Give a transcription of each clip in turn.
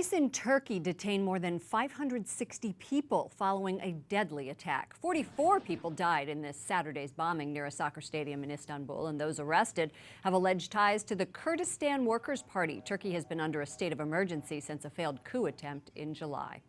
Police in Turkey detained more than 560 people following a deadly attack. 44 people died in this Saturday's bombing near a soccer stadium in Istanbul, and those arrested have alleged ties to the Kurdistan Workers' Party. Turkey has been under a state of emergency since a failed coup attempt in July.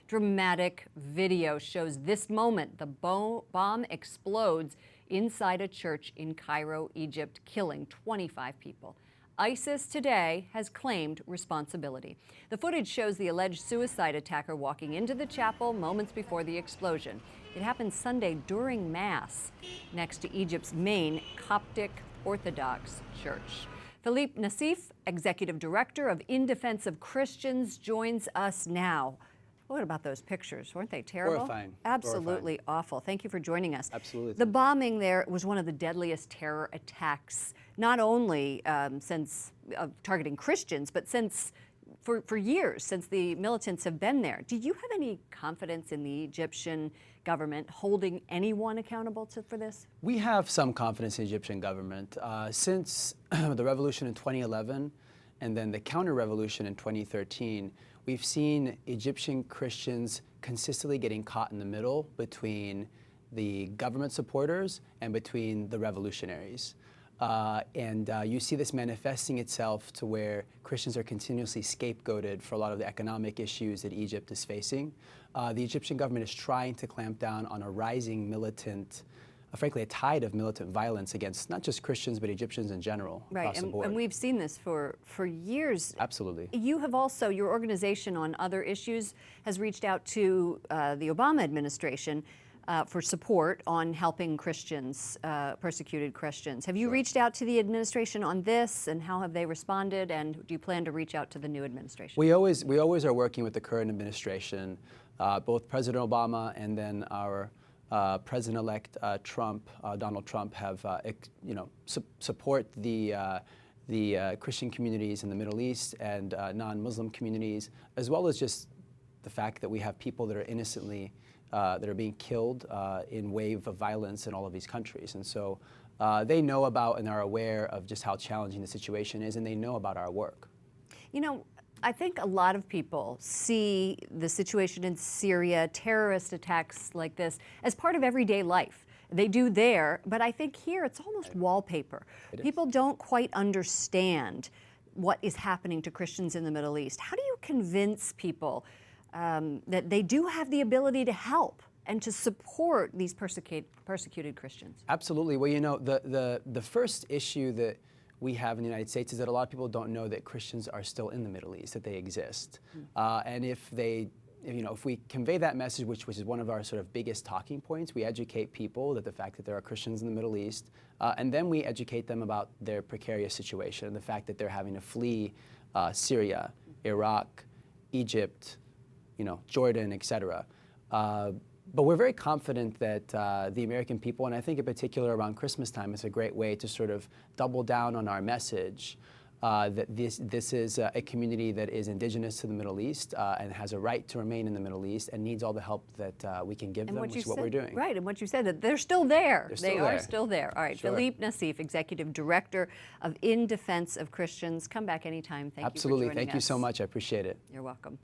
Dramatic video shows this moment. The bomb explodes inside a church in Cairo, Egypt, killing 25 people. ISIS today has claimed responsibility. The footage shows the alleged suicide attacker walking into the chapel moments before the explosion. It happened Sunday during Mass next to Egypt's main Coptic Orthodox church. Philippe Nassif, Executive Director of In Defense of Christians, joins us now. What about those pictures? Weren't they terrible? Horrifying. Absolutely awful. Thank you for joining us. Absolutely. The bombing there was one of the deadliest terror attacks, not only since targeting Christians, but for years, since the militants have been there. Do you have any confidence in the Egyptian government holding anyone accountable for this? We have some confidence in the Egyptian government. Since the revolution in 2011 and then the counter-revolution in 2013, we've seen Egyptian Christians consistently getting caught in the middle between the government supporters and between the revolutionaries. You see this manifesting itself to where Christians are continuously scapegoated for a lot of the economic issues that Egypt is facing. The Egyptian government is trying to clamp down on a rising militant, frankly, a tide of militant violence against not just Christians, but Egyptians in general, across the board. And we've seen this for years. Absolutely. You have also, your organization on other issues has reached out to the Obama administration for support on helping Christians, persecuted Christians. Have you reached out to the administration on this, and how have they responded, and do you plan to reach out to the new administration? We always are working with the current administration, both President Obama and then our President-elect Donald Trump have, support the Christian communities in the Middle East and non-Muslim communities, as well as just the fact that we have people that are innocently, that are being killed in wave of violence in all of these countries. And so they know about and are aware of just how challenging the situation is, and they know about our work. You know, I think a lot of people see the situation in Syria, terrorist attacks like this, as part of everyday life. They do there, but I think here it's almost wallpaper. People don't quite understand what is happening to Christians in the Middle East. How do you convince people that they do have the ability to help and to support these persecuted Christians? Absolutely. Well, you know, the first issue that we have in the United States is that a lot of people don't know that Christians are still in the Middle East, that they exist. And if we convey that message, which is one of our sort of biggest talking points, we educate people that the fact that there are Christians in the Middle East, and then we educate them about their precarious situation and the fact that they're having to flee Syria, Iraq, Egypt, Jordan, etc. But we're very confident that the American people, and I think in particular around Christmas time, is a great way to sort of double down on our message that this is a community that is indigenous to the Middle East and has a right to remain in the Middle East and needs all the help that we can give them, which is what we're doing. Right, and what you said, that they're still there. They are still there. All right, Sure. Philippe Nassif, Executive Director of In Defense of Christians. Come back anytime. Thank you for joining us. Thank you so much. I appreciate it. You're welcome.